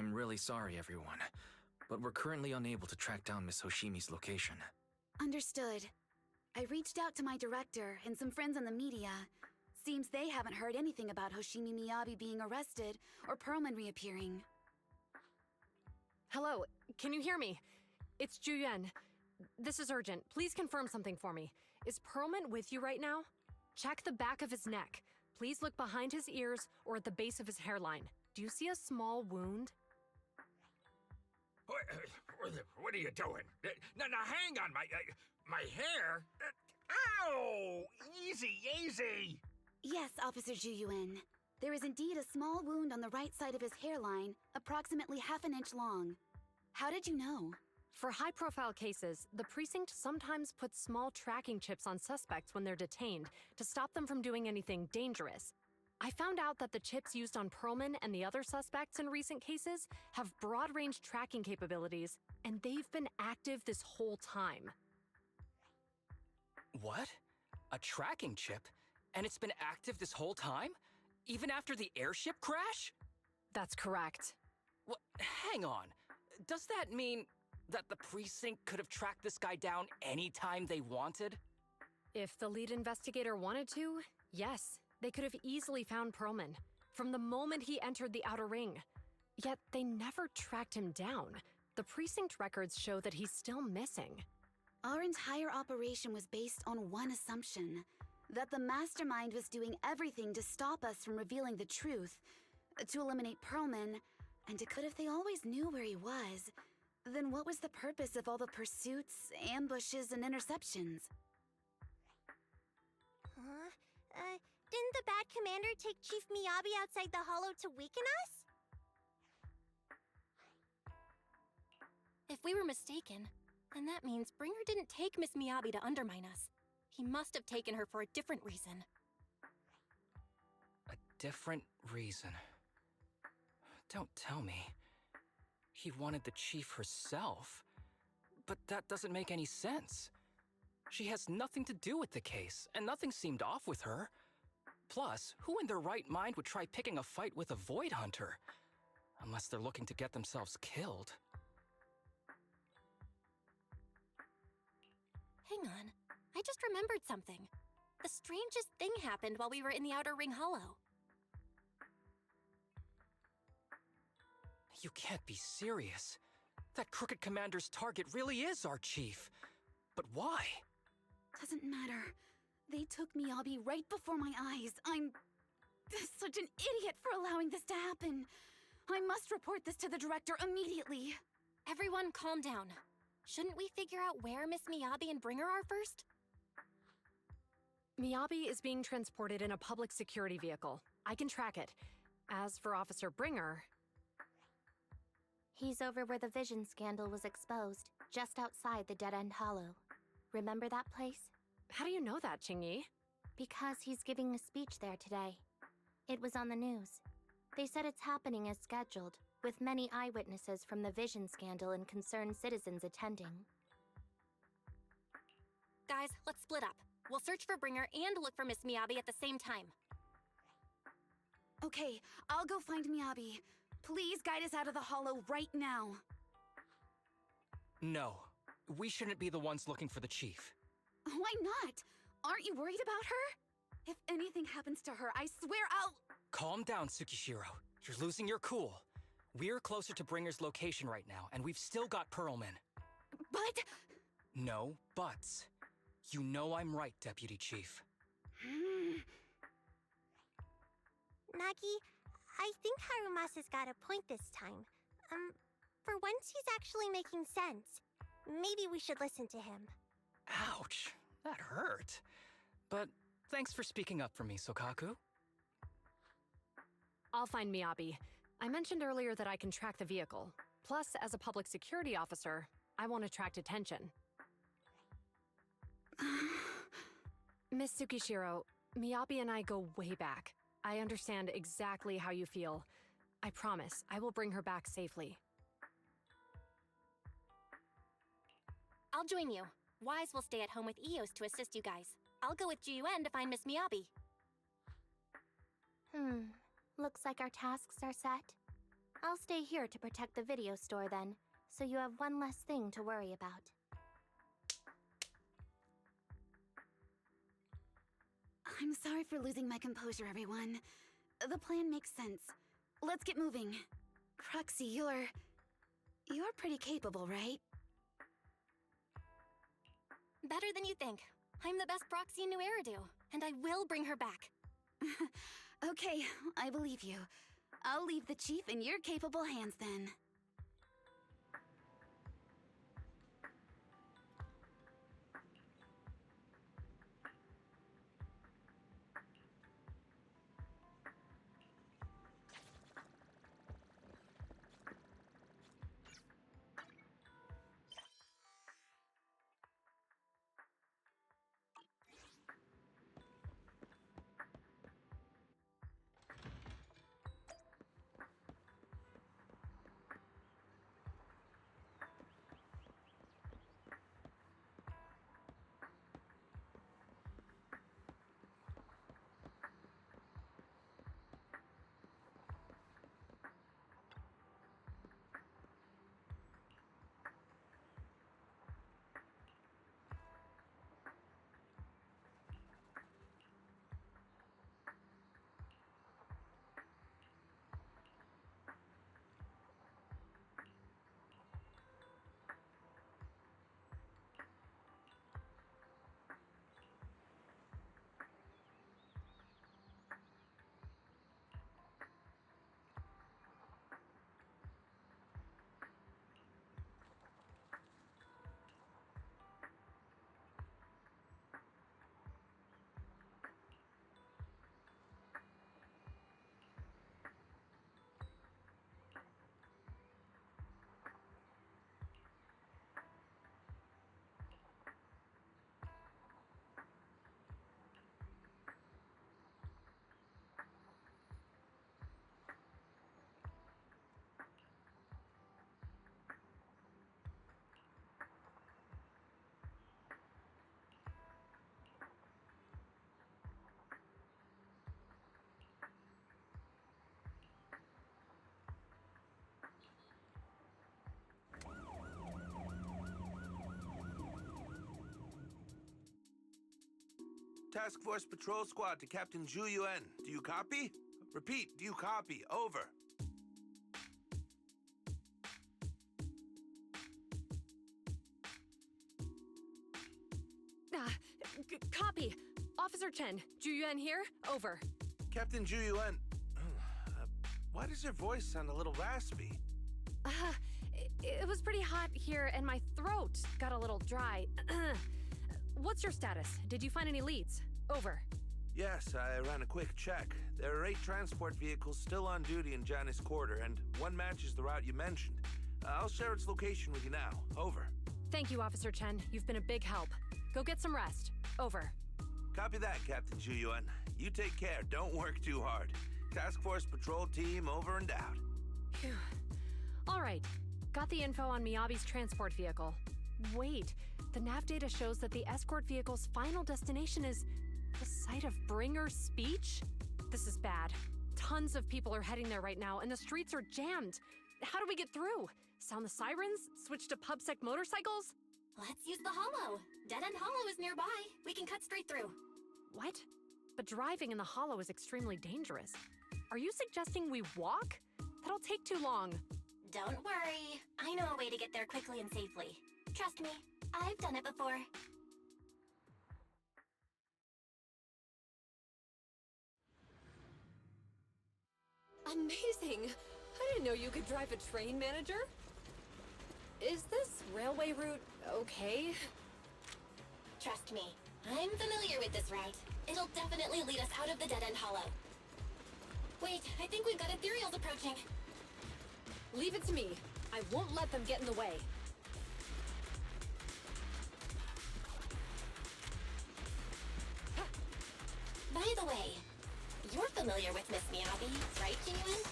I'm really sorry, everyone, but we're currently unable to track down Miss Hoshimi's location. Understood. I reached out to my director and some friends in the media. Seems they haven't heard anything about Hoshimi Miyabi being arrested or Perlman reappearing. Hello, can you hear me? It's Juyuan. This is urgent. Please confirm something for me. Is Perlman with you right now? Check the back of his neck. Please look behind his ears or at the base of his hairline. Do you see a small wound? What are you doing? Now hang on, my hair? Ow! Easy! Yes, Officer Juyuan. There is indeed a small wound on the right side of his hairline, approximately half an inch long. How did you know? For high-profile cases, the precinct sometimes puts small tracking chips on suspects when they're detained to stop them from doing anything dangerous. I found out that the chips used on Perlman and the other suspects in recent cases have broad-range tracking capabilities, and they've been active this whole time. What? A tracking chip? And it's been active this whole time? Even after the airship crash? That's correct. What? Hang on. Does that mean that the precinct could have tracked this guy down anytime they wanted? If the lead investigator wanted to, yes, they could have easily found Perlman from the moment he entered the outer ring. Yet they never tracked him down. The precinct records show that he's still missing. Our entire operation was based on one assumption, that the mastermind was doing everything to stop us from revealing the truth, to eliminate Perlman, and if they always knew where he was, then what was the purpose of all the pursuits, ambushes, and interceptions? Didn't the bad commander take Chief Miyabi outside the hollow to weaken us? If we were mistaken, then that means Bringer didn't take Miss Miyabi to undermine us. He must have taken her for a different reason. A different reason? Don't tell me. He wanted the chief herself. But that doesn't make any sense. She has nothing to do with the case, and nothing seemed off with her. Plus, who in their right mind would try picking a fight with a Void Hunter? Unless they're looking to get themselves killed. Hang on, I just remembered something. The strangest thing happened while we were in the Outer Ring Hollow. You can't be serious. That crooked commander's target really is our chief. But why? Doesn't matter. They took Miyabi right before my eyes. I'm such an idiot for allowing this to happen. I must report this to the director immediately. Everyone calm down. Shouldn't we figure out where Miss Miyabi and Bringer are first? Miyabi is being transported in a public security vehicle. I can track it. As for Officer Bringer... He's over where the vision scandal was exposed, just outside the Dead-End Hollow. Remember that place? How do you know that, Qingyi? Because he's giving a speech there today. It was on the news. They said it's happening as scheduled, with many eyewitnesses from the vision scandal and concerned citizens attending. Guys, let's split up. We'll search for Bringer and look for Miss Miyabi at the same time. Okay, I'll go find Miyabi. Please guide us out of the hollow right now. No, we shouldn't be the ones looking for the chief. Why not? Aren't you worried about her? If anything happens to her, I swear I'll... Calm down, Tsukishiro. You're losing your cool. We're closer to Bringer's location right now, and we've still got Perlman. But... No buts. You know I'm right, Deputy Chief. Nagi, I think Harumasa's got a point this time. For once he's actually making sense. Maybe we should listen to him. Ouch, that hurt. But thanks for speaking up for me, Sokaku. I'll find Miyabi. I mentioned earlier that I can track the vehicle. Plus, as a public security officer, I won't attract attention. Miss Tsukishiro, Miyabi and I go way back. I understand exactly how you feel. I promise I will bring her back safely. I'll join you. Wise will stay at home with Eos to assist you guys. I'll go with Jiyuen to find Miss Miyabi. Looks like our tasks are set. I'll stay here to protect the video store then, so you have one less thing to worry about. I'm sorry for losing my composure, everyone. The plan makes sense. Let's get moving. Proxy, you're pretty capable, right? Better than you think. I'm the best proxy in New Eridu, and I will bring her back. Okay, I believe you. I'll leave the chief in your capable hands then. Task Force Patrol Squad to Captain Zhu Yuan. Do you copy? Repeat, do you copy? Over. Copy. Officer Chen, Zhu Yuan here. Over. Captain Zhu Yuan. Why does your voice sound a little raspy? It was pretty hot here, and my throat got a little dry. What's your status? Did you find any leads? Over. Yes, I ran a quick check. There are 8 transport vehicles still on duty in Janus Quarter, and one matches the route you mentioned. I'll share its location with you now. Over. Thank you, Officer Chen. You've been a big help. Go get some rest. Over. Copy that, Captain Zhu Yuan. You take care. Don't work too hard. Task Force Patrol Team over and out. Phew. All right. Got the info on Miyabi's transport vehicle. Wait, the nav data shows that the escort vehicle's final destination is the site of Bringer's speech? This is bad. Tons of people are heading there right now, and the streets are jammed. How do we get through? Sound the sirens? Switch to PubSec motorcycles? Let's use the hollow. Dead End Hollow is nearby. We can cut straight through. What? But driving in the hollow is extremely dangerous. Are you suggesting we walk? That'll take too long. Don't worry. I know a way to get there quickly and safely. Trust me, I've done it before. Amazing! I didn't know you could drive a train, manager. Is this railway route okay? Trust me, I'm familiar with this route. It'll definitely lead us out of the Dead End Hollow. Wait, I think we've got ethereals approaching. Leave it to me. I won't let them get in the way. By the way, you're familiar with Miss Miyabi, right, Genuine?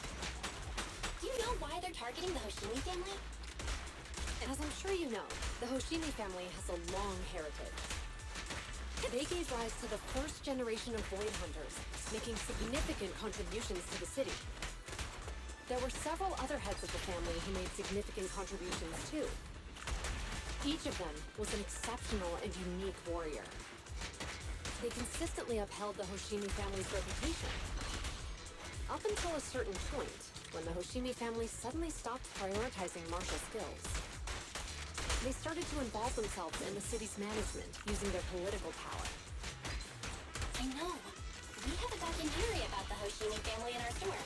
Do you know why they're targeting the Hoshimi family? As I'm sure you know, the Hoshimi family has a long heritage. They gave rise to the first generation of Void Hunters, making significant contributions to the city. there were several other heads of the family who made significant contributions too. Each of them was an exceptional and unique warrior. They consistently upheld the Hoshimi family's reputation. Up until a certain point, when the Hoshimi family suddenly stopped prioritizing martial skills. They started to involve themselves in the city's management using their political power. I know. We have a documentary about the Hoshimi family in our store.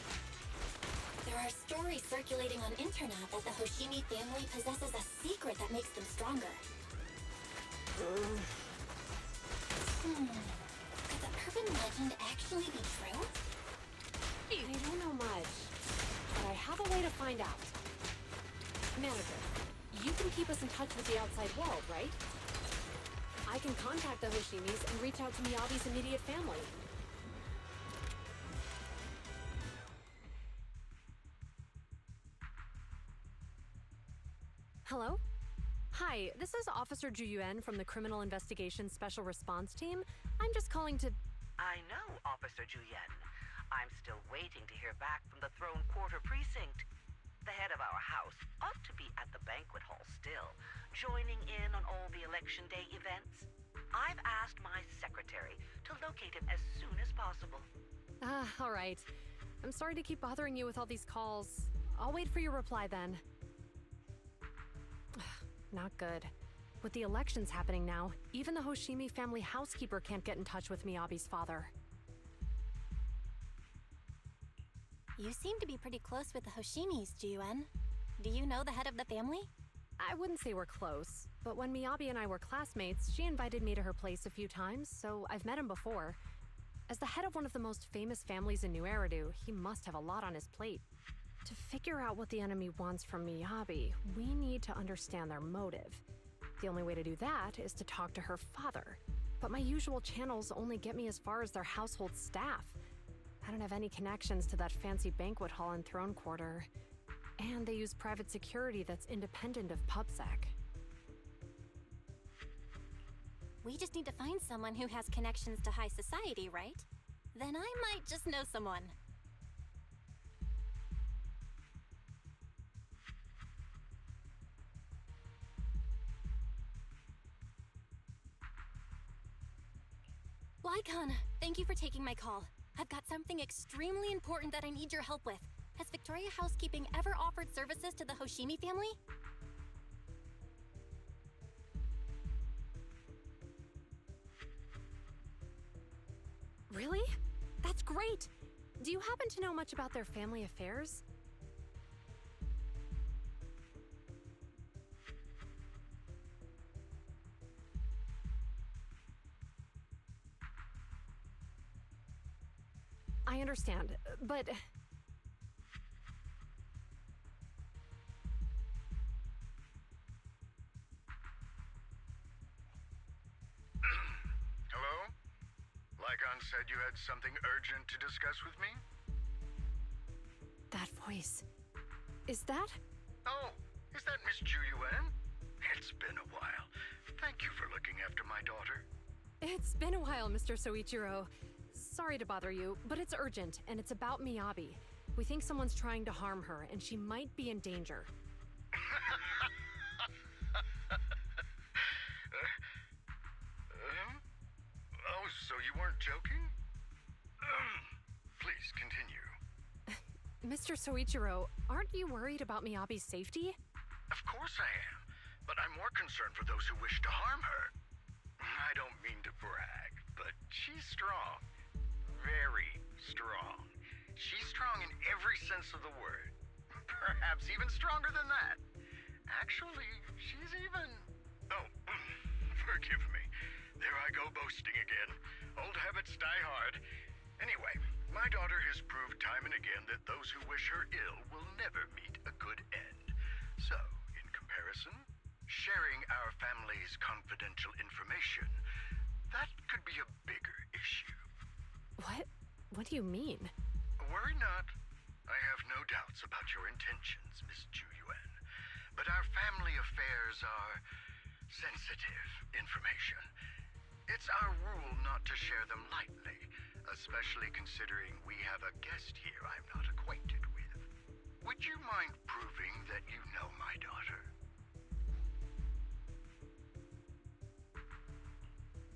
There are stories circulating on internet that the Hoshimi family possesses a secret that makes them stronger. Could the urban legend actually be true? I don't know much, but I have a way to find out. Manager, you can keep us in touch with the outside world, right? I can contact the Hoshimis and reach out to Miyabi's immediate family. Hello? Hi, this is Officer Ju Yuan from the Criminal Investigations Special Response Team. I'm just calling to... I know, Officer Ju Yuan. I'm still waiting to hear back from the Throne Quarter Precinct. The head of our house ought to be at the banquet hall still, joining in on all the Election Day events. I've asked my secretary to locate him as soon as possible. All right. I'm sorry to keep bothering you with all these calls. I'll wait for your reply then. Not good. With the elections happening now, even the Hoshimi family housekeeper can't get in touch with Miyabi's father. You seem to be pretty close with the Hoshimis, Ji-Yuan. Do you know the head of the family? I wouldn't say we're close, but when Miyabi and I were classmates, she invited me to her place a few times, so I've met him before. As the head of one of the most famous families in New Eridu, he must have a lot on his plate. To figure out what the enemy wants from Miyabi, we need to understand their motive. The only way to do that is to talk to her father. But my usual channels only get me as far as their household staff. I don't have any connections to that fancy banquet hall in Throne Quarter. And they use private security that's independent of PubSec. We just need to find someone who has connections to high society, right? Then I might just know someone. Lycon, thank you for taking my call. I've got something extremely important that I need your help with. Has Victoria Housekeeping ever offered services to the Hoshimi family? Really? That's great! Do you happen to know much about their family affairs? I understand, but... Hello? Lycon said you had something urgent to discuss with me? That voice... Is that? Oh, is that Miss Ju Yuan? It's been a while. Thank you for looking after my daughter. It's been a while, Mr. Soichiro. Sorry to bother you, but it's urgent, and it's about Miyabi. We think someone's trying to harm her, and she might be in danger. Oh, so you weren't joking? Please continue. Mr. Soichiro, aren't you worried about Miyabi's safety? Of course I am, but I'm more concerned for those who wish to harm her. I don't mean to brag, but she's strong. Very strong. She's strong in every sense of the word. Perhaps even stronger than that. Actually, she's even... Oh, forgive me. There I go boasting again. Old habits die hard. Anyway, my daughter has proved time and again that those who wish her ill will never meet a good end. So, in comparison, sharing our family's confidential information, that could be a bigger issue. What? What do you mean? Worry not. I have no doubts about your intentions, Miss Ju Yuan. But our family affairs are sensitive information. It's our rule not to share them lightly, especially considering we have a guest here I'm not acquainted with.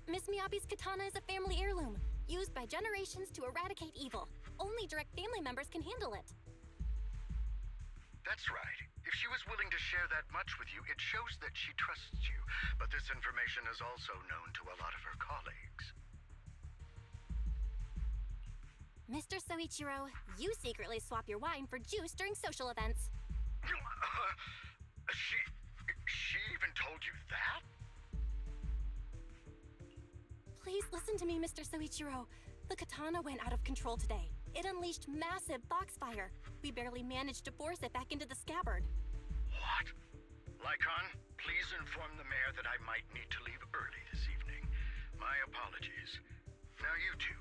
Miss Miyabi's katana is a family heirloom, used by generations to eradicate evil. Only direct family members can handle it. That's right. If she was willing to share that much with you, it shows that she trusts you. But this information is also known to a lot of her colleagues. Mr. Soichiro, you secretly swap your wine for juice during social events. She even told you that? Please listen to me, Mr. Soichiro. The katana went out of control today. It unleashed massive foxfire. We barely managed to force it back into the scabbard. What? Lycon, please inform the mayor that I might need to leave early this evening. My apologies. Now you two.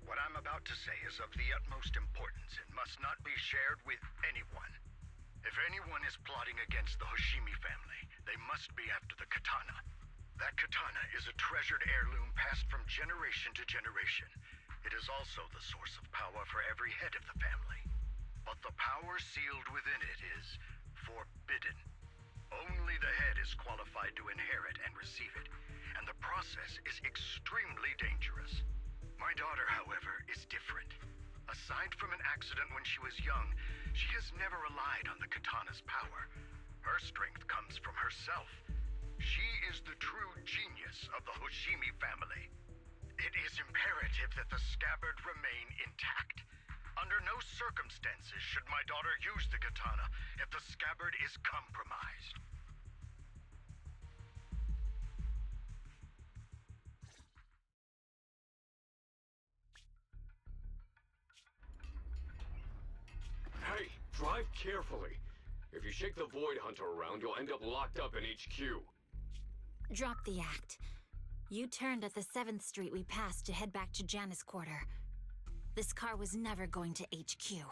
What I'm about to say is of the utmost importance and must not be shared with anyone. If anyone is plotting against the Hoshimi family, they must be after the katana. That katana is a treasured heirloom passed from generation to generation. It is also the source of power for every head of the family. But the power sealed within it is forbidden. Only the head is qualified to inherit and receive it, and the process is extremely dangerous. My daughter, however, is different. Aside from an accident when she was young, she has never relied on the katana's power. Her strength comes from herself. She is the true genius of the Hoshimi family. It is imperative that the scabbard remain intact. Under no circumstances should my daughter use the katana if the scabbard is compromised. Hey, drive carefully. If you shake the Void Hunter around, you'll end up locked up in HQ. Drop the act. You turned at the 7th Street we passed to head back to Janus Quarter. This car was never going to HQ.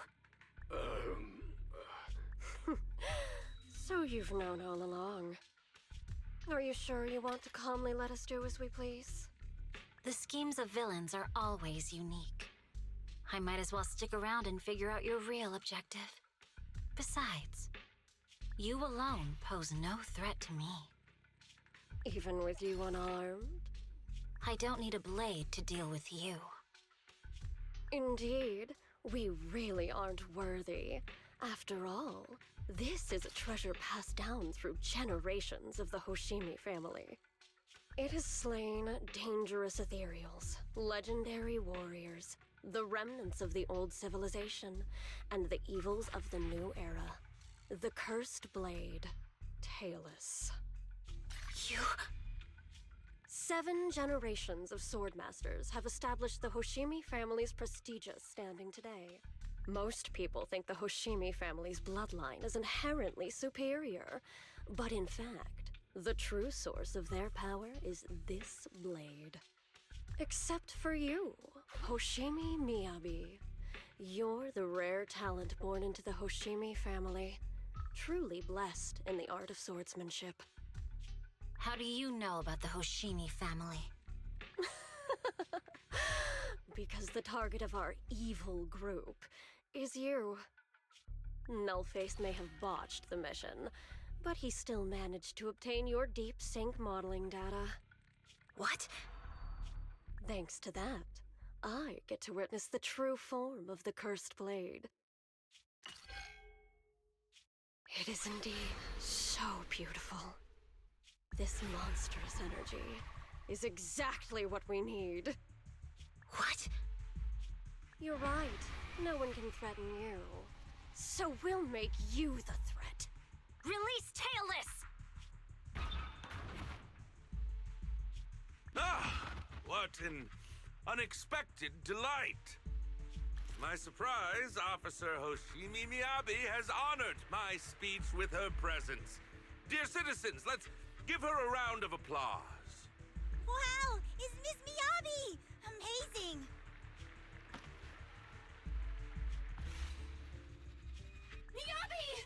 So you've known all along. Are you sure you want to calmly let us do as we please? The schemes of villains are always unique. I might as well stick around and figure out your real objective. Besides, you alone pose no threat to me. Even with you unarmed? I don't need a blade to deal with you. Indeed, we really aren't worthy. After all, this is a treasure passed down through generations of the Hoshimi family. It has slain dangerous ethereals, legendary warriors, the remnants of the old civilization, and the evils of the new era. The cursed blade, Talus. You... 7 generations of swordmasters have established the Hoshimi family's prestigious standing today. Most people think the Hoshimi family's bloodline is inherently superior, but in fact, the true source of their power is this blade. Except for you, Hoshimi Miyabi. You're the rare talent born into the Hoshimi family, truly blessed in the art of swordsmanship. How do you know about the Hoshimi family? Because the target of our evil group is you. Nullface may have botched the mission, but he still managed to obtain your deep sync modeling data. What? Thanks to that, I get to witness the true form of the cursed blade. It is indeed so beautiful. This monstrous energy is exactly what we need. What? You're right. No one can threaten you. So we'll make you the threat. Release Talus! Ah! What an unexpected delight! To my surprise, Officer Hoshimi Miyabi has honored my speech with her presence. Dear citizens, let's give her a round of applause. Wow! Is Miss Miyabi! Amazing! Miyabi!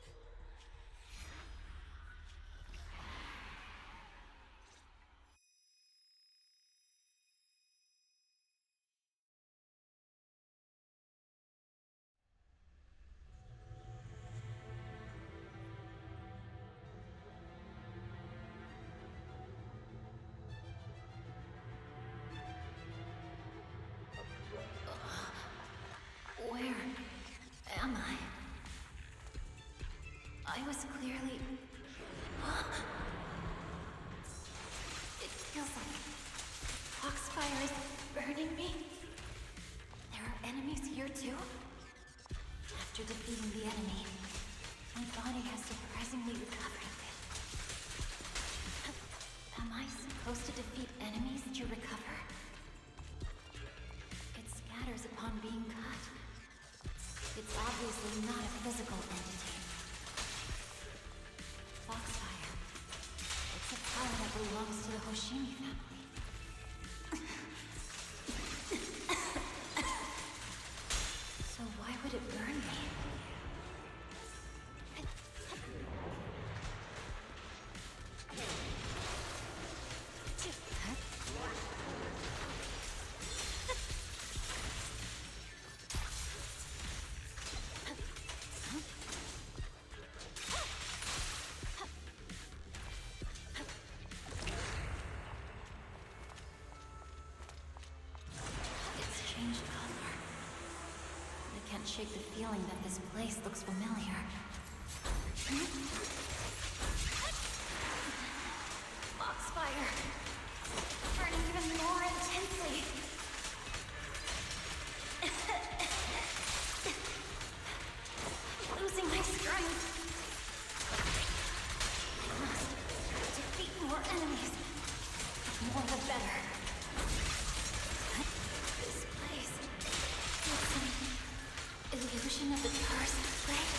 I was clearly... It feels like Foxfire is burning me. There are enemies here too? After defeating the enemy, my body has surprisingly recovered a bit. Am I supposed to defeat enemies to recover? It scatters upon being cut. It's obviously not a physical entity. Foxfire. It's a power that belongs to the Hoshimi family. So why would it burn me? Shake the feeling that this place looks familiar. Foxfire! Burning even more intensely! Losing my strength! I must defeat more enemies. The more the better. This place... It's an illusion of the first place.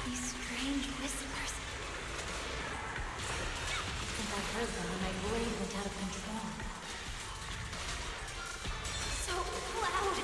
These strange whispers. I think I heard them when my blade went out of control. So loud!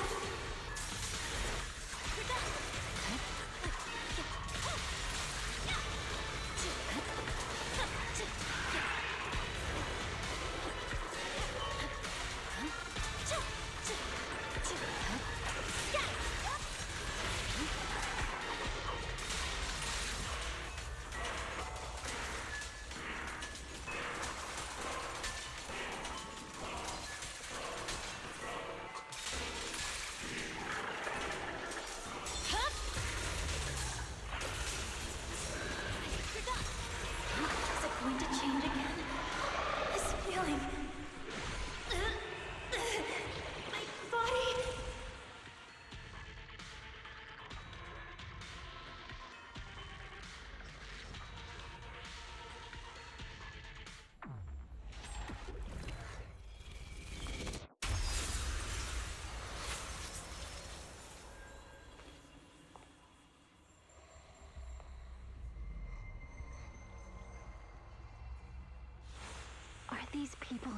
Are these people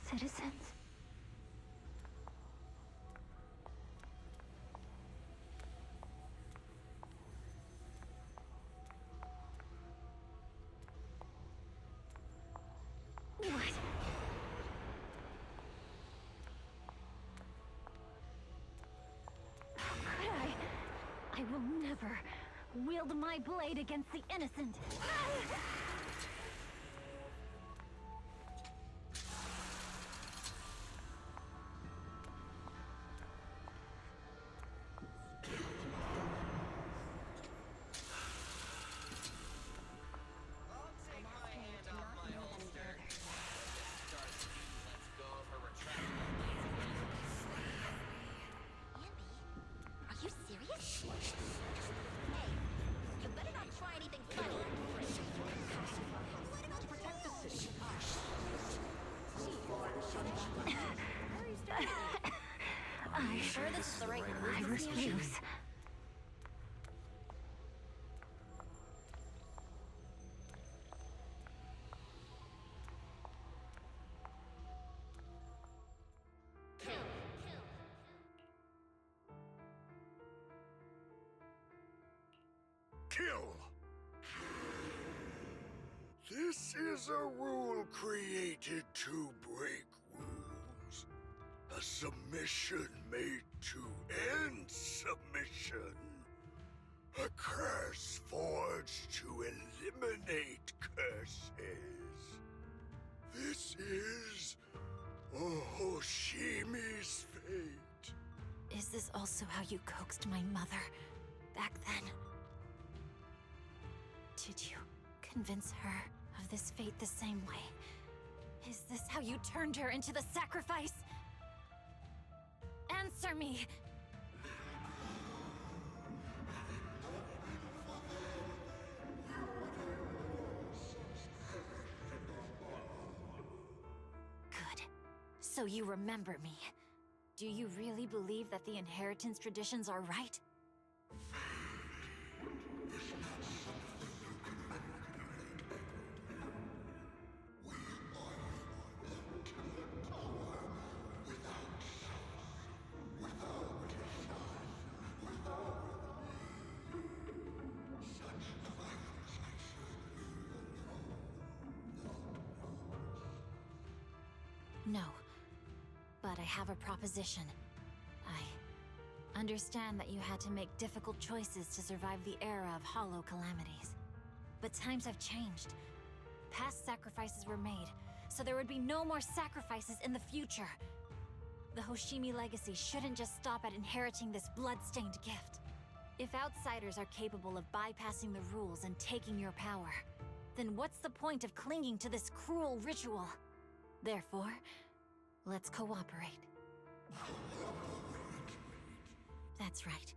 citizens? What? How could I? I will never wield my blade against the innocent. I refuse. Kill! This is a rule created to break rules. A submission made to end submission. A curse forged to eliminate curses. This is Hoshimi's fate. Is this also how you coaxed my mother back then? Did you convince her of this fate the same way? Is this how you turned her into the sacrifice? Answer me! Good. So you remember me. Do you really believe that the inheritance traditions are right? No. But I have a proposition. I understand that you had to make difficult choices to survive the era of hollow calamities. But times have changed. Past sacrifices were made, so there would be no more sacrifices in the future. The Hoshimi legacy shouldn't just stop at inheriting this blood-stained gift. If outsiders are capable of bypassing the rules and taking your power, then what's the point of clinging to this cruel ritual? Therefore, let's cooperate. That's right.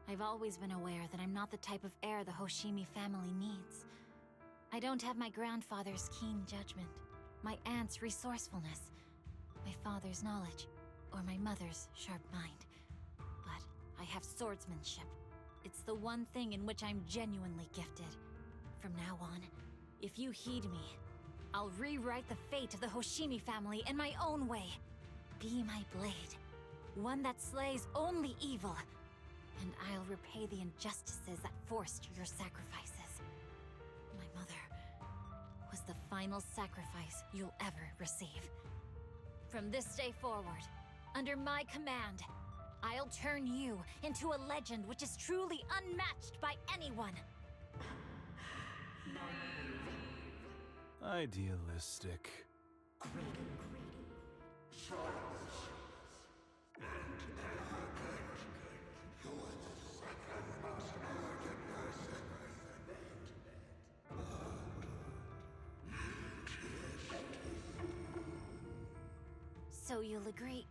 I've always been aware that I'm not the type of heir the Hoshimi family needs. I don't have my grandfather's keen judgment, my aunt's resourcefulness, my father's knowledge, or my mother's sharp mind. But I have swordsmanship. It's the one thing in which I'm genuinely gifted. From now on, if you heed me, I'll rewrite the fate of the Hoshimi family in my own way. Be my blade, one that slays only evil, and I'll repay the injustices that forced your sacrifices. My mother was the final sacrifice you'll ever receive. From this day forward, under my command, I'll turn you into a legend which is truly unmatched by anyone. Idealistic. So you'll agree.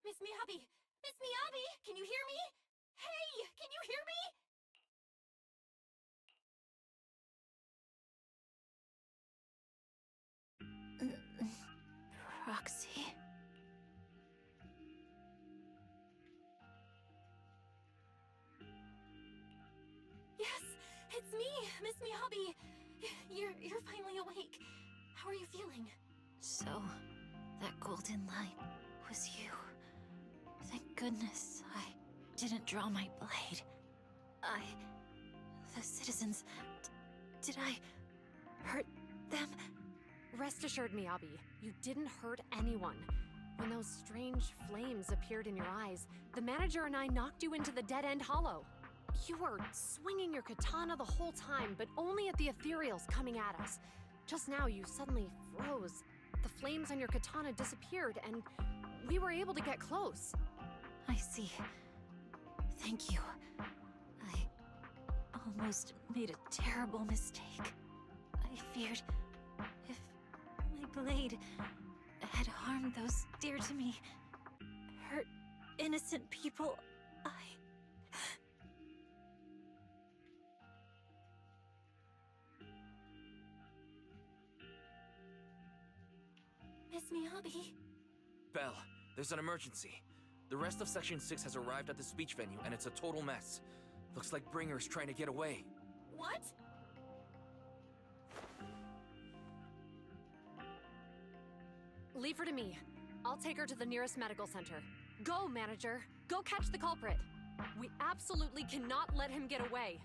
Miss Miyabi! Miss Miyabi! Can you hear me? Hey! Can you hear me? Roxy? Yes! It's me! Miss Miyabi! You're finally awake. How are you feeling? So, that golden light was you. Thank goodness I didn't draw my blade. The citizens... did I hurt them? Rest assured, Miyabi, you didn't hurt anyone. When those strange flames appeared in your eyes, the manager and I knocked you into the dead-end hollow. You were swinging your katana the whole time, but only at the ethereals coming at us. Just now, you suddenly froze. The flames on your katana disappeared, and we were able to get close. I see. Thank you. I almost made a terrible mistake. I feared if my blade had harmed those dear to me, hurt innocent people, Miss Miyabi? Belle, there's an emergency. The rest of Section 6 has arrived at the speech venue, and it's a total mess. Looks like Bringer's trying to get away. What? Leave her to me. I'll take her to the nearest medical center. Go, manager. Go catch the culprit. We absolutely cannot let him get away.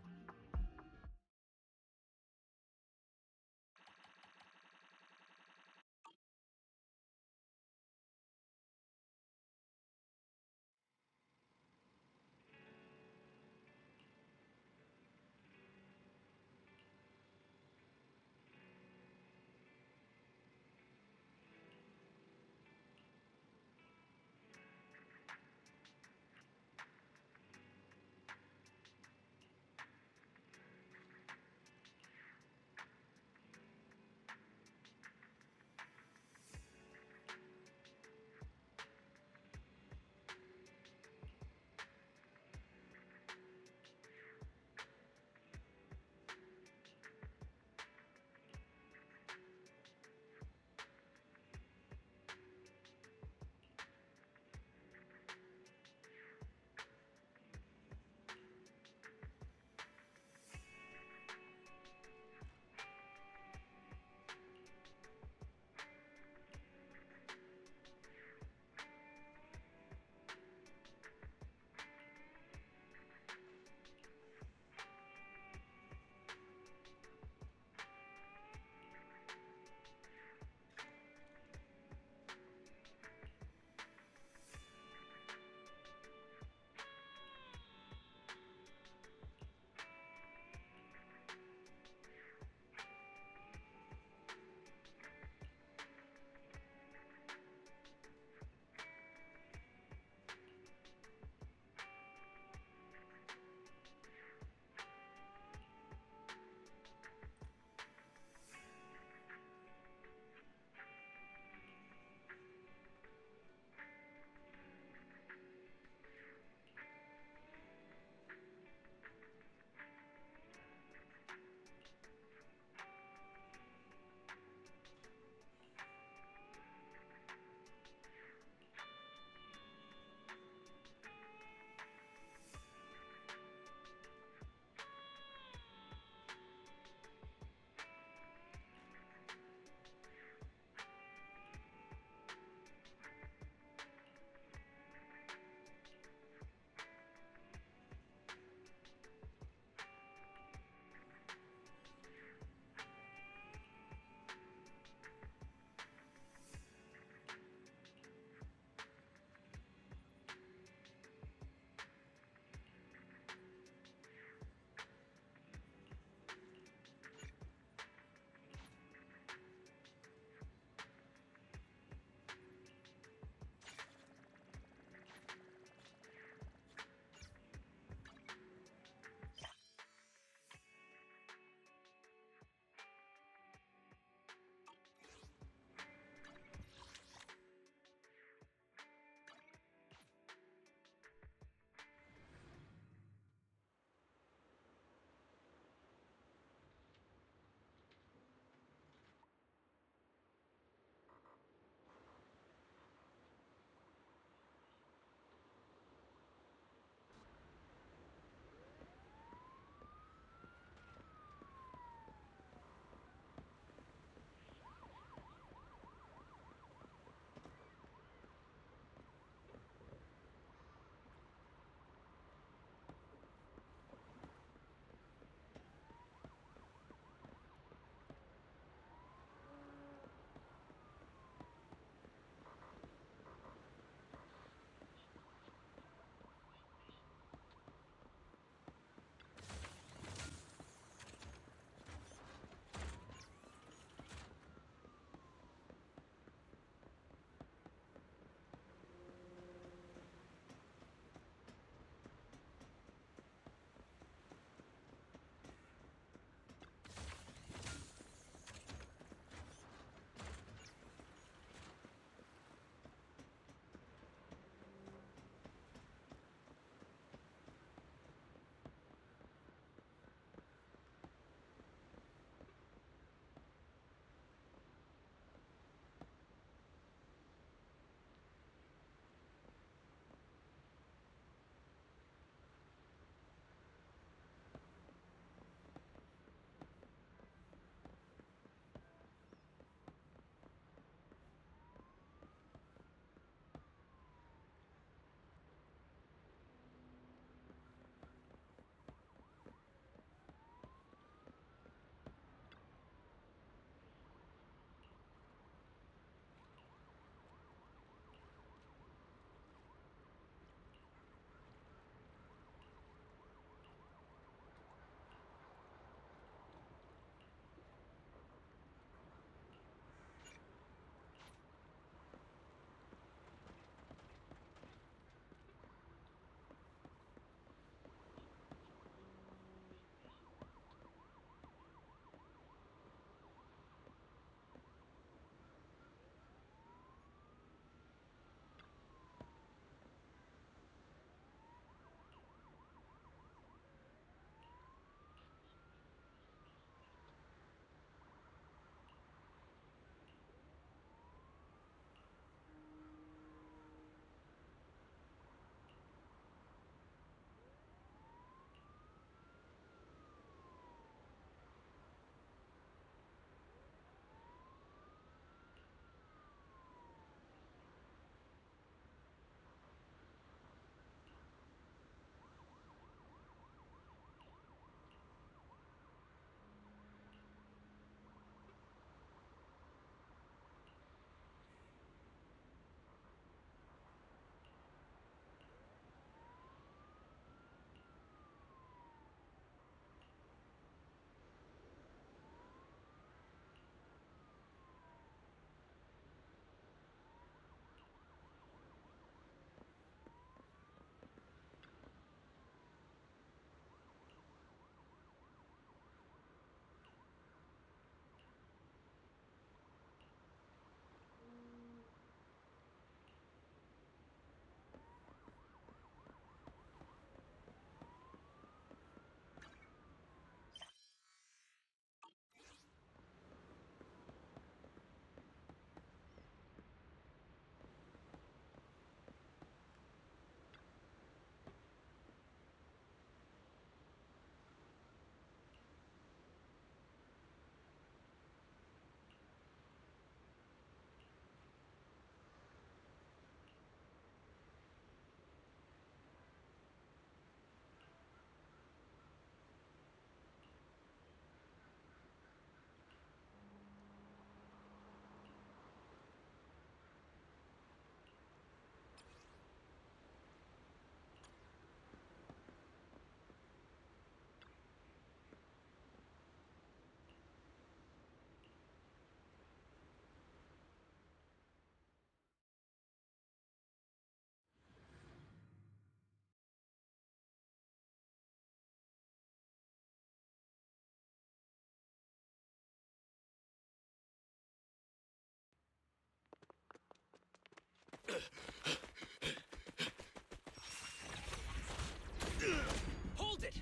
Hold it!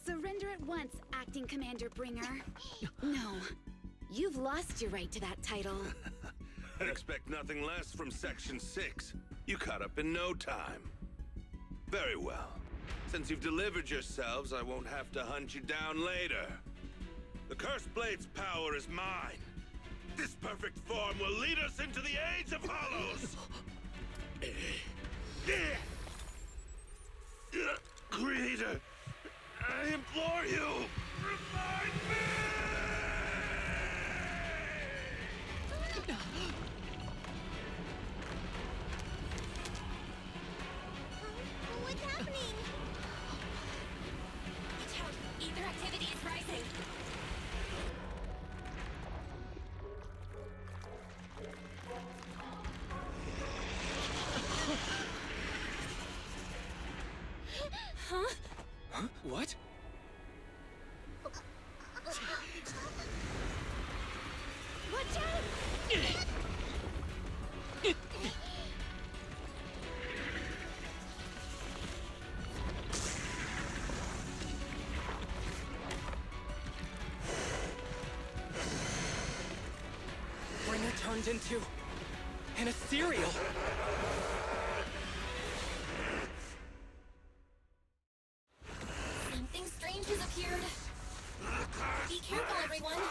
Surrender at once, Acting Commander Bringer. No. You've lost your right to that title. I'd expect nothing less from Section 6. You caught up in no time. Very well. Since you've delivered yourselves, I won't have to hunt you down later. The Cursed Blade's power is mine. This perfect form will lead us into the Age of Hollows! Creator, I implore you, revive me! What's happening? Watch out! Ether activity is rising. Huh? What? Watch out! Bringer turned into an ethereal. Something strange has appeared. Be careful, everyone.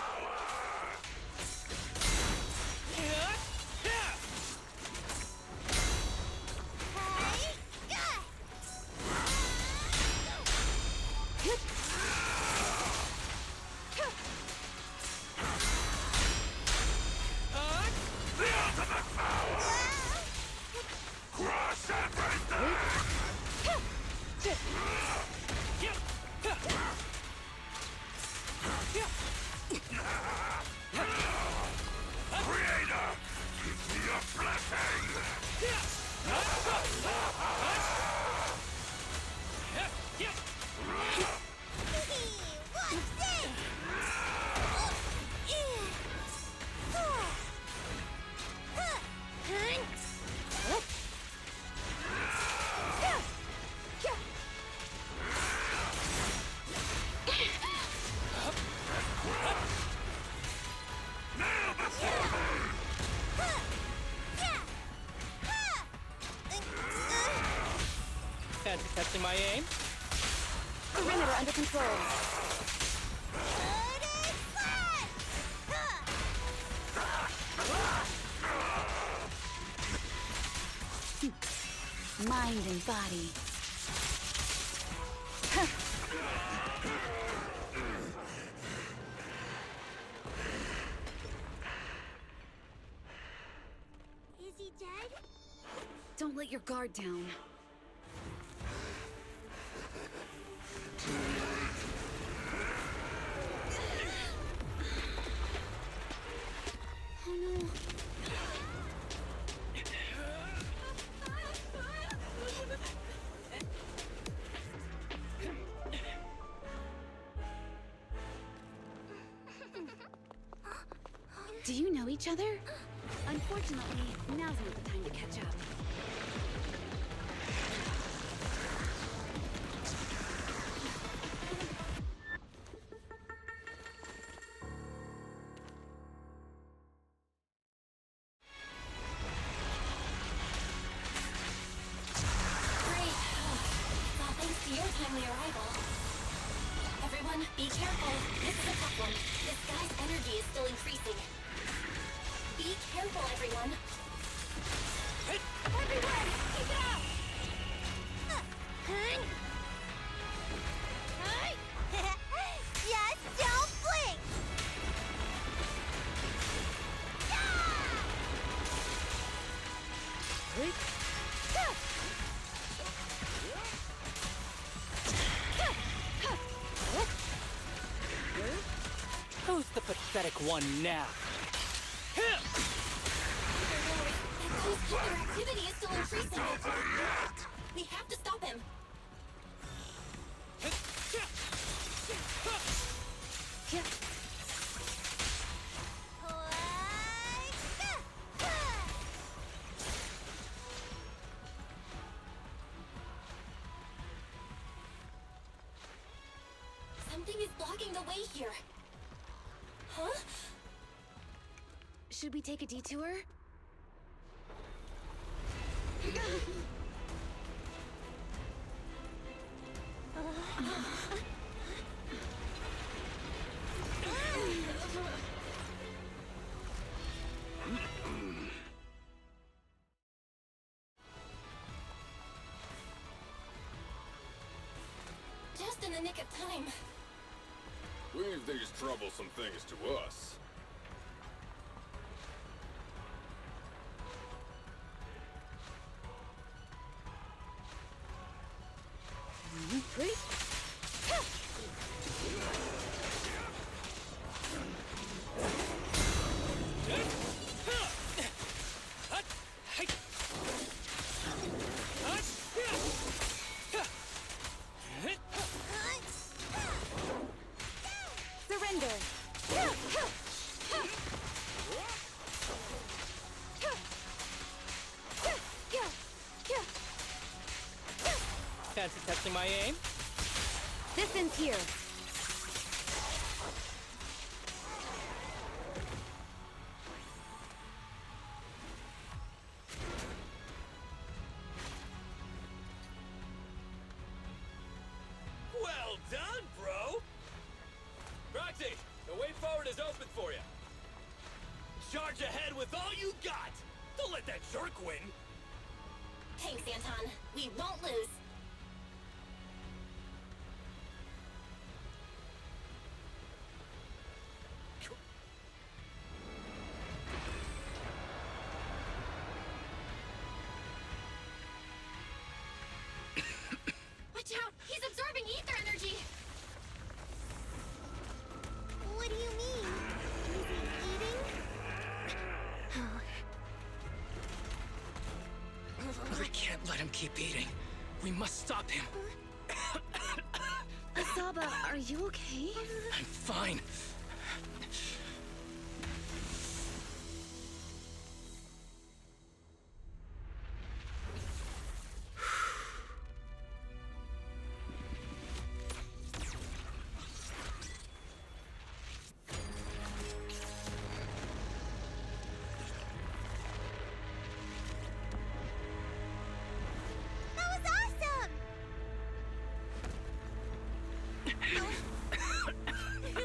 Crush everything! Creator, give me your blessing! Watch this! Fancy testing my aim? Perimeter under control. Mind and body. Is he dead? Don't let your guard down. Oh no. Do you know each other? Unfortunately, now's not the time to catch up. Great. It's all thanks to your timely arrival. Everyone, be careful. This is a tough one. This guy's energy is still increasing. Be careful, everyone. Everyone, keep it up! Just don't blink! Who's the pathetic one now? That guy's ether activity is still increasing. We have to stop him. Something is blocking the way here. Huh? Should we take a detour? Just in the nick of time. Leave these troublesome things to us. Surrender! Fancy testing my aim? This ends here. Well done, bro! Roxy, the way forward is open for you. Charge ahead with all you got! Don't let that jerk win! Thanks, Anton. We won't lose. Watch out! He's absorbing ether energy! What do you mean? Is he eating? We can't let him keep eating. We must stop him. Asaba, are you okay? I'm fine. That was awesome!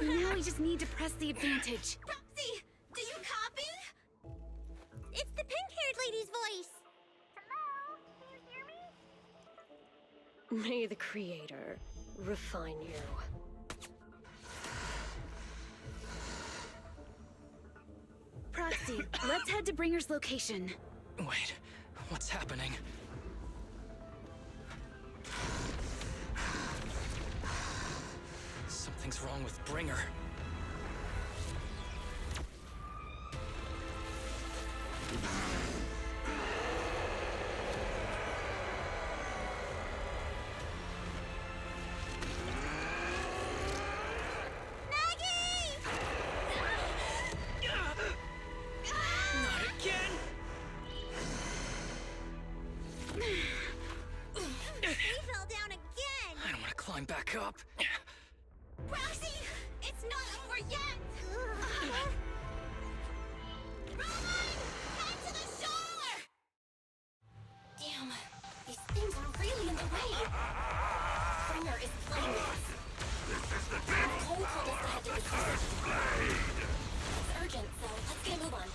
Now we just need to press the advantage. Roxy! Do you copy? It's the pink-haired lady's voice! Hello? Can you hear me? May the Creator refine you. Proxy, let's head to Bringer's location. Wait, what's happening? Something's wrong with Bringer. Not again! He fell down again! I don't want to climb back up. Roxy! It's not over yet! Roman! Head to the shore! Damn, these things are really in the way. Bringer is playing with us. Nicole told us to head to the shore. It's urgent, so let's get a move on.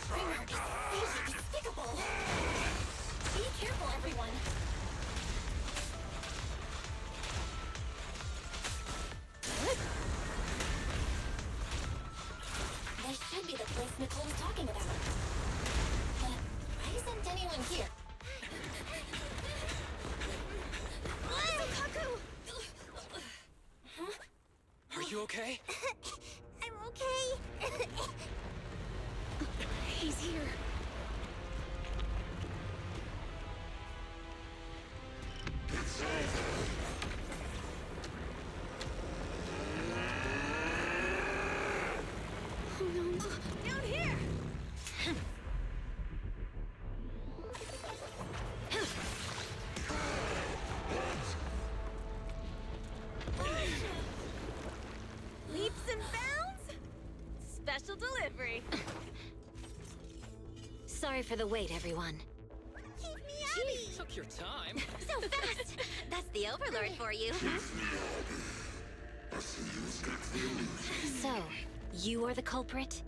Bringer is really despicable. Be careful, everyone. This should be the place Nicole was talking about. But why isn't anyone here? Kaku! Sorry for the wait, everyone. Chief Miyabi! Took your time. So fast! That's the Overlord for you. So, you are the culprit?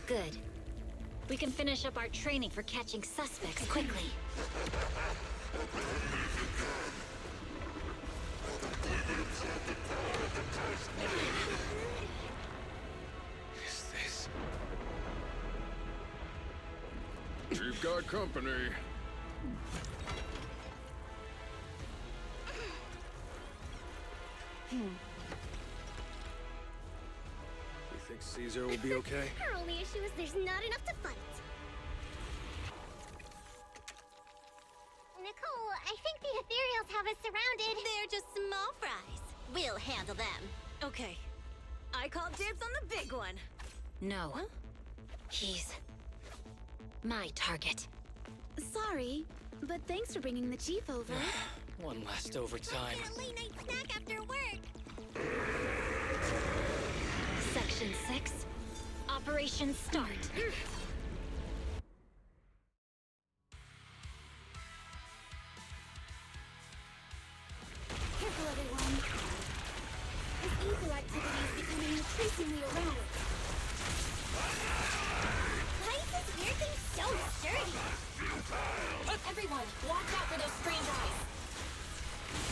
Good. We can finish up our training for catching suspects quickly. Is this... You've got company. You think Caesar will be okay? Our only issue is there's not enough to fight. Nicole, I think the Ethereals have us surrounded. They're just small fries. We'll handle them. Okay. I call dibs on the big one. No. He's... my target. Sorry, but thanks for bringing the chief over. One last overtime. A late night snack after work. Section 6. Operation start. Careful, everyone. This ether activity is becoming increasingly erratic. Why is this weird thing so sturdy? Everyone, watch out for those strange eyes.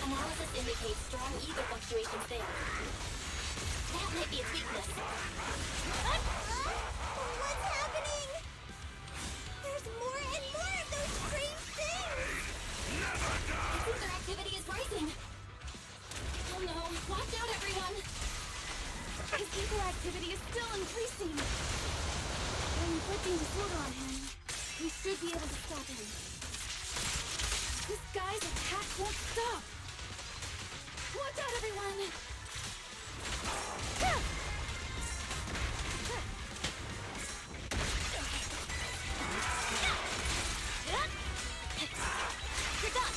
Analysis indicates strong ether fluctuations there. That might be its weakness. What's happening? There's more and more of those strange things! Ether activity is rising. Oh no, watch out everyone! His ether activity is still increasing. When inflicting disorder on him, we should be able to stop him. This guy's attack won't stop. Watch out, everyone! You're done!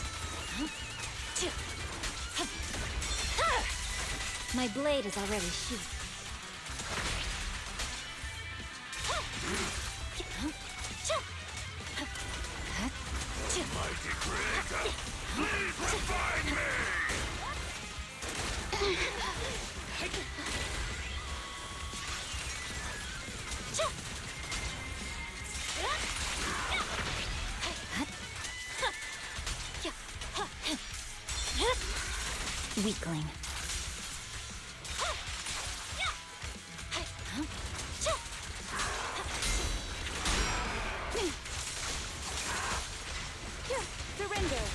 My blade is already sheathed. Mighty creator, please revive Weakling. Surrender!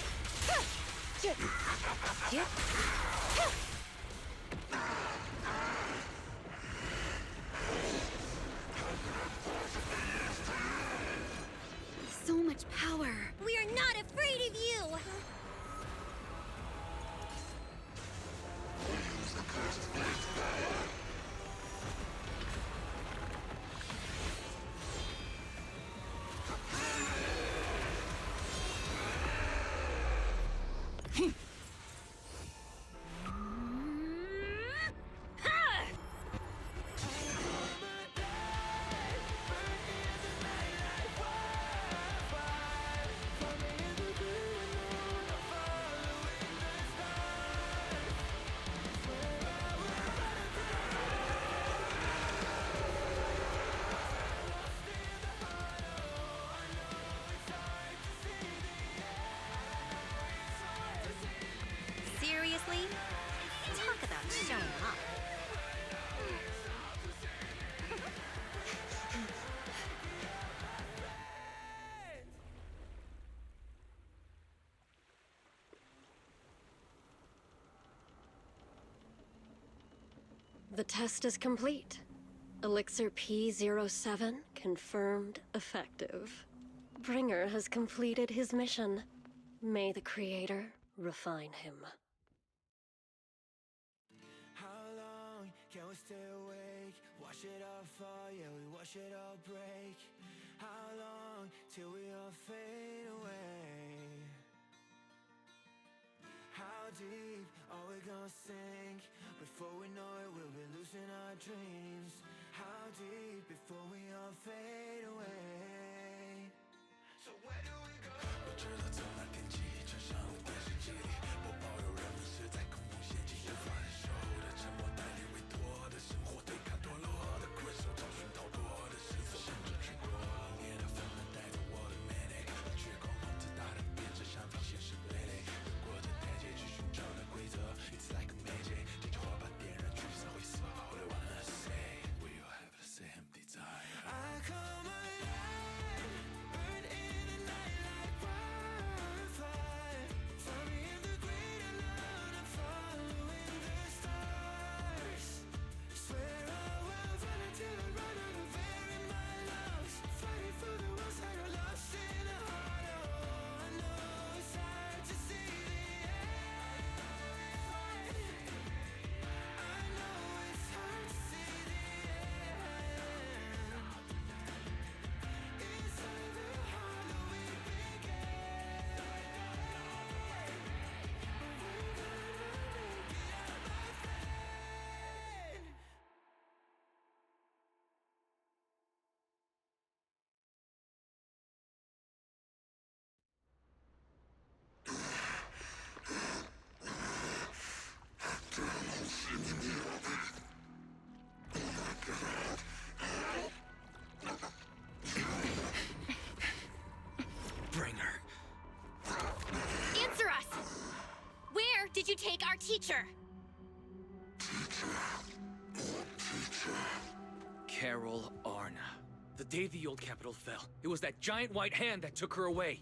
So much power! We are not afraid of you! Seriously? Talk about showing up. The test is complete. Elixir P07 confirmed effective. Bringer has completed his mission. May the Creator refine him. How long can we stay awake? Wash it all fall, yeah, we wash it all break. How long till we all fade away? How deep are we gonna sink? Before we know it, we'll be losing our dreams. How deep before we Arna. The day the old capital fell, it was that giant white hand that took her away.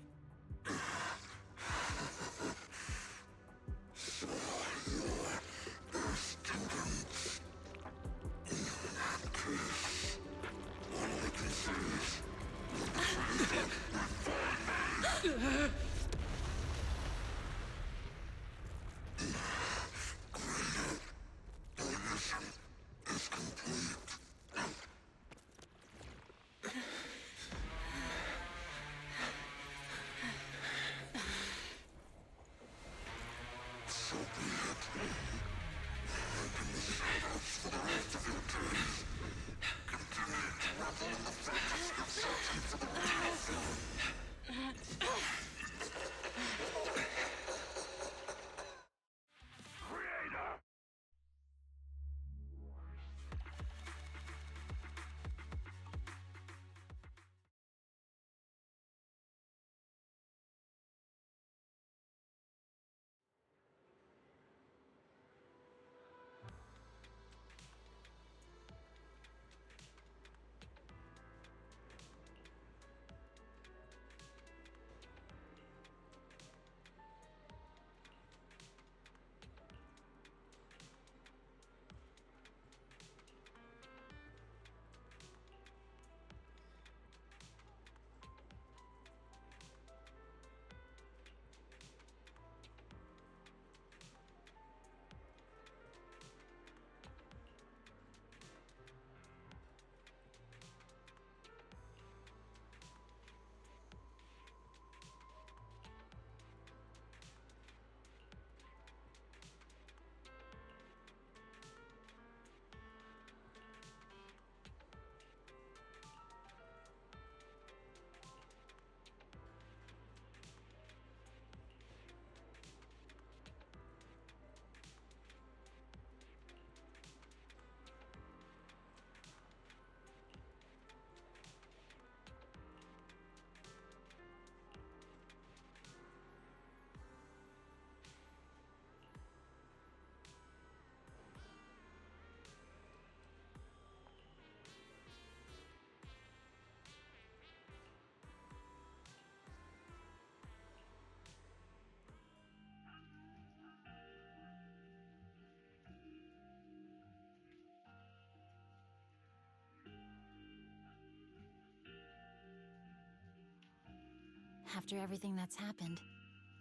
After everything that's happened,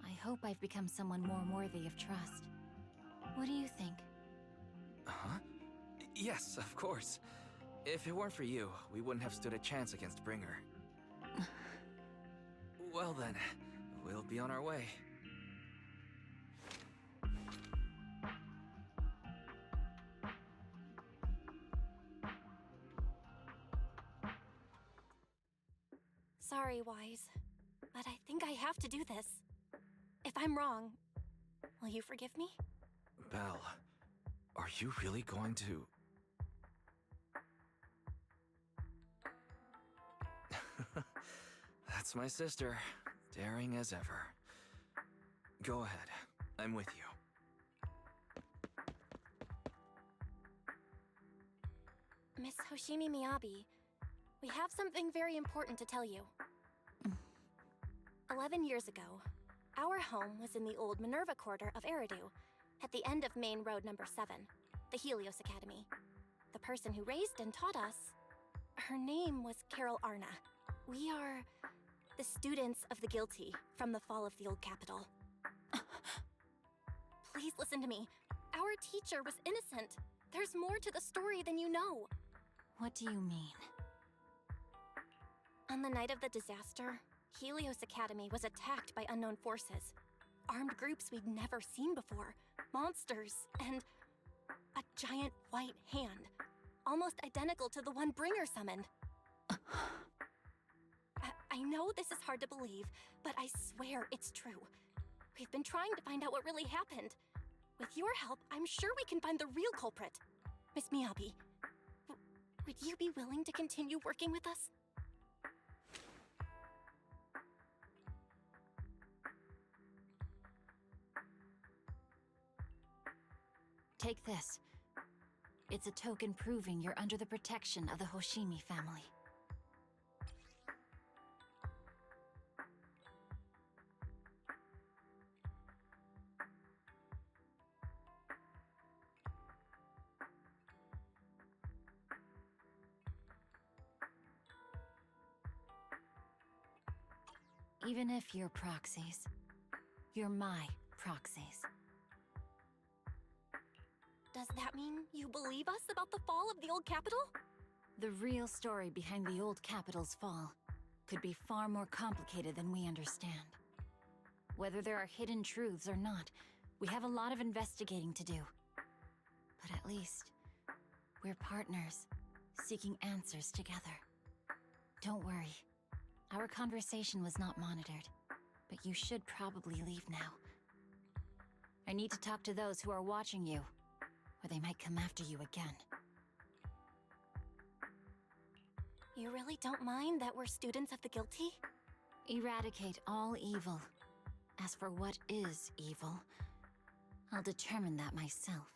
I hope I've become someone more worthy of trust. What do you think? Huh? Yes, of course. If it weren't for you, we wouldn't have stood a chance against Bringer. Well then, we'll be on our way. Sorry, Wise, but I think I have to do this. If I'm wrong, will you forgive me? Belle, are you really going to... That's my sister, daring as ever. Go ahead, I'm with you. Miss Hoshimi Miyabi, we have something very important to tell you. 11 years ago, our home was in the old Minerva Quarter of Eridu, at the end of Main Road number 7, the Helios Academy. The person who raised and taught us, her name was Carol Arna. We are the students of the guilty from the fall of the old capital. Please listen to me. Our teacher was innocent. There's more to the story than you know. What do you mean? On the night of the disaster, Helios Academy was attacked by unknown forces. Armed groups we'd never seen before. Monsters, and a giant white hand. Almost identical to the one Bringer summoned. I know this is hard to believe, but I swear it's true. We've been trying to find out what really happened. With your help, I'm sure we can find the real culprit. Miss Miyabi, would you be willing to continue working with us? Take this. It's a token proving you're under the protection of the Hoshimi family. Even if you're proxies, you're my proxies. Does that mean you believe us about the fall of the old capital? The real story behind the old capital's fall could be far more complicated than we understand. Whether there are hidden truths or not, we have a lot of investigating to do. But at least, we're partners, seeking answers together. Don't worry. Our conversation was not monitored, but you should probably leave now. I need to talk to those who are watching you, or they might come after you again. You really don't mind that we're students of the guilty? Eradicate all evil. As for what is evil, I'll determine that myself.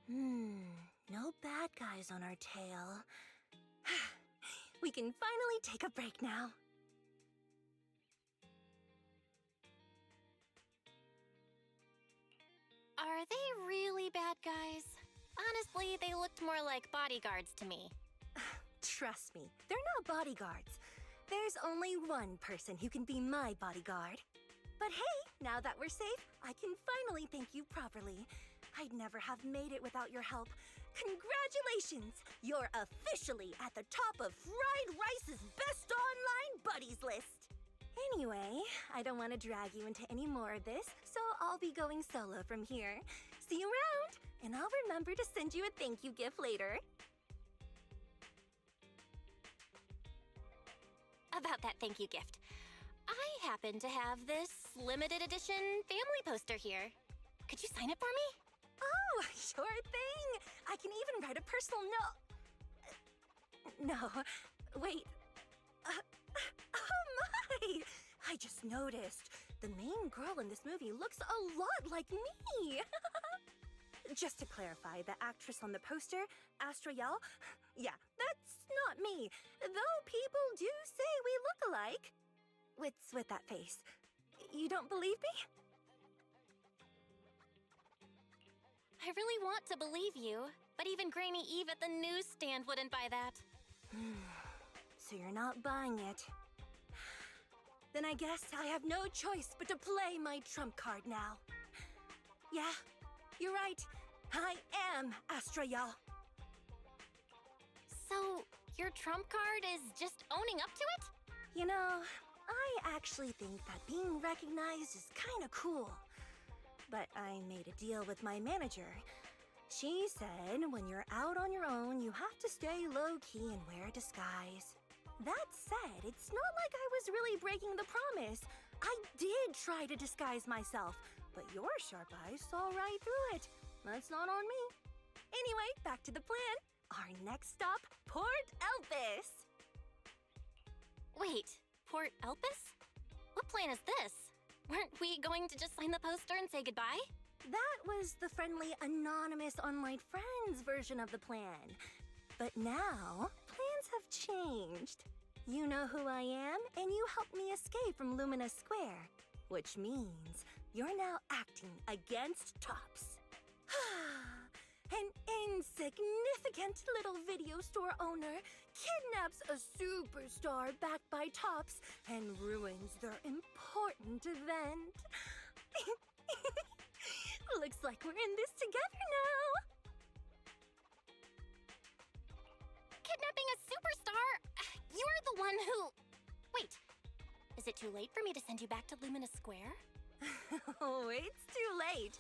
No bad guys on our tail. We can finally take a break now. Are they really bad guys? Honestly, they looked more like bodyguards to me. Trust me, they're not bodyguards. There's only one person who can be my bodyguard. But hey, now that we're safe, I can finally thank you properly. I'd never have made it without your help. Congratulations! You're officially at the top of Fried Rice's best online buddies list. Anyway, I don't want to drag you into any more of this, so I'll be going solo from here. See you around, and I'll remember to send you a thank you gift later. About that thank you gift. I happen to have this limited edition family poster here. Could you sign it for me? Oh, sure thing! I can even write a personal note. No, wait. Oh my! I just noticed. The main girl in this movie looks a lot like me. Just to clarify, the actress on the poster, Astra Yal, yeah, that's not me. Though people do say we look alike. What's with that face? You don't believe me? I really want to believe you, but even Granny Eve at the newsstand wouldn't buy that. So you're not buying it. Then I guess I have no choice but to play my trump card now. Yeah, you're right. I am Astra Yal. So, your trump card is just owning up to it? You know, I actually think that being recognized is kinda cool. But I made a deal with my manager. She said when you're out on your own, you have to stay low-key and wear a disguise. That said, it's not like I was really breaking the promise. I did try to disguise myself, but your sharp eyes saw right through it. That's not on me. Anyway, back to the plan. Our next stop, Port Elpis. Wait, Port Elpis? What plan is this? Weren't we going to just sign the poster and say goodbye? That was the friendly, anonymous online friends version of the plan. But now, plans have changed. You know who I am, and you helped me escape from Lumina Square. Which means you're now acting against Tops. An insignificant little video store owner kidnaps a superstar backed by Tops and ruins their important event. Looks like we're in this together now. Kidnapping a superstar? You're the one who... Wait, is it too late for me to send you back to Lumina Square? Oh, it's too late.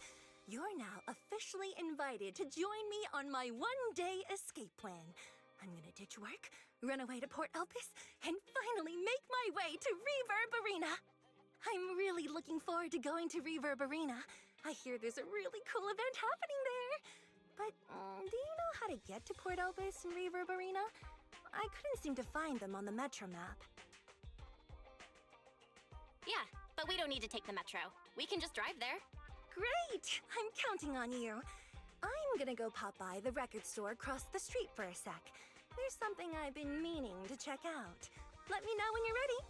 You're now officially invited to join me on my one-day escape plan. I'm gonna ditch work, run away to Port Elpis, and finally make my way to Reverb Arena. I'm really looking forward to going to Reverb Arena. I hear there's a really cool event happening there. But do you know how to get to Port Elpis and Reverb Arena? I couldn't seem to find them on the Metro map. Yeah, but we don't need to take the Metro. We can just drive there. Great! I'm counting on you. I'm gonna go pop by the record store across the street for a sec. There's something I've been meaning to check out. Let me know when you're ready.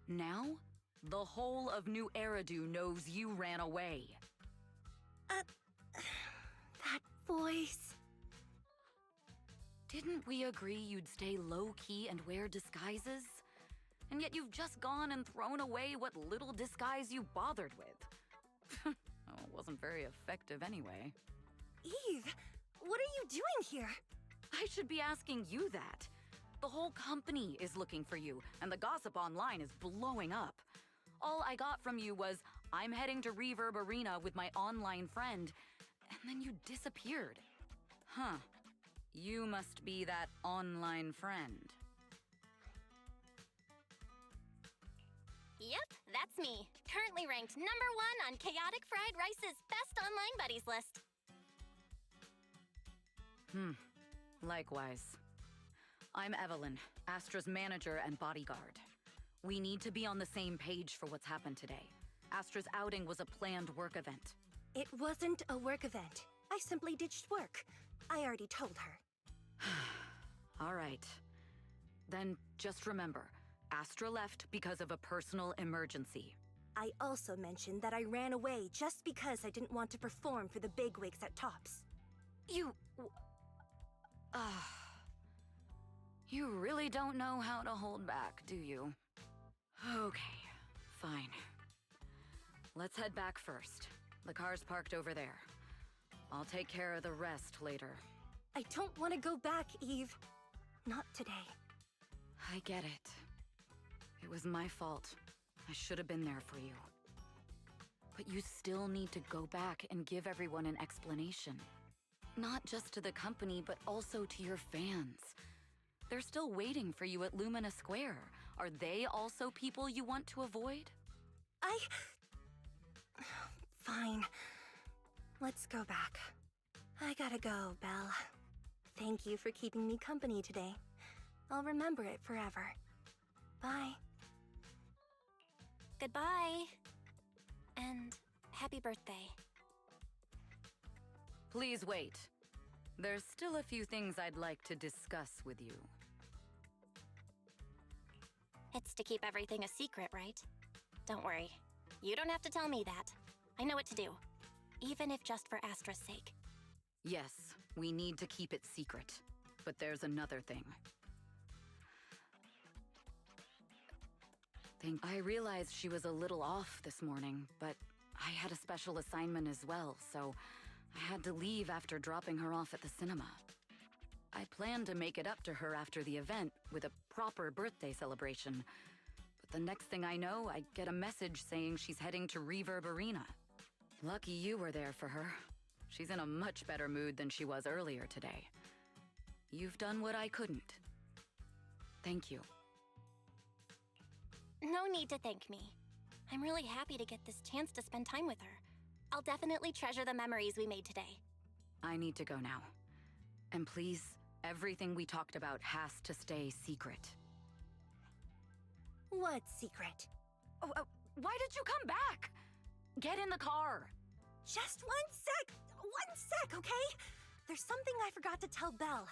Now, the whole of New Eridu knows you ran away. That voice... Didn't we agree you'd stay low-key and wear disguises? And yet you've just gone and thrown away what little disguise you bothered with. Oh, it wasn't very effective anyway. Eve, what are you doing here? I should be asking you that. The whole company is looking for you, and the gossip online is blowing up. All I got from you was, I'm heading to Reverb Arena with my online friend, and then you disappeared. Huh. You must be that online friend. Yep, that's me. Currently ranked #1 on Chaotic Fried Rice's Best Online Buddies list. Likewise. I'm Evelyn, Astra's manager and bodyguard. We need to be on the same page for what's happened today. Astra's outing was a planned work event. It wasn't a work event. I simply ditched work. I already told her. All right. Then just remember, Astra left because of a personal emergency. I also mentioned that I ran away just because I didn't want to perform for the bigwigs at Tops. You really don't know how to hold back, do you? Okay, fine. Let's head back first. The car's parked over there. I'll take care of the rest later. I don't want to go back, Eve. Not today. I get it. It was my fault. I should have been there for you. But you still need to go back and give everyone an explanation. Not just to the company, but also to your fans. They're still waiting for you at Lumina Square. Are they also people you want to avoid? Fine. Let's go back. I gotta go, Belle. Thank you for keeping me company today. I'll remember it forever. Bye. Goodbye. And happy birthday. Please wait. There's still a few things I'd like to discuss with you. It's to keep everything a secret, right? Don't worry. You don't have to tell me that. I know what to do. Even if just for Astra's sake. Yes, we need to keep it secret. But there's another thing. I realized she was a little off this morning, but I had a special assignment as well, so I had to leave after dropping her off at the cinema. I planned to make it up to her after the event with a proper birthday celebration. But the next thing I know, I get a message saying she's heading to Reverb Arena. Lucky you were there for her. She's in a much better mood than she was earlier today. You've done what I couldn't. Thank you. No need to thank me. I'm really happy to get this chance to spend time with her. I'll definitely treasure the memories we made today. I need to go now. And please, everything we talked about has to stay secret. What secret? Why did you come back? Get in the car. Just one sec, okay? There's something I forgot to tell Belle.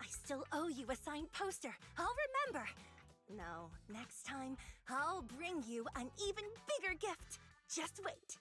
I still owe you a signed poster. I'll remember. No, next time, I'll bring you an even bigger gift. Just wait.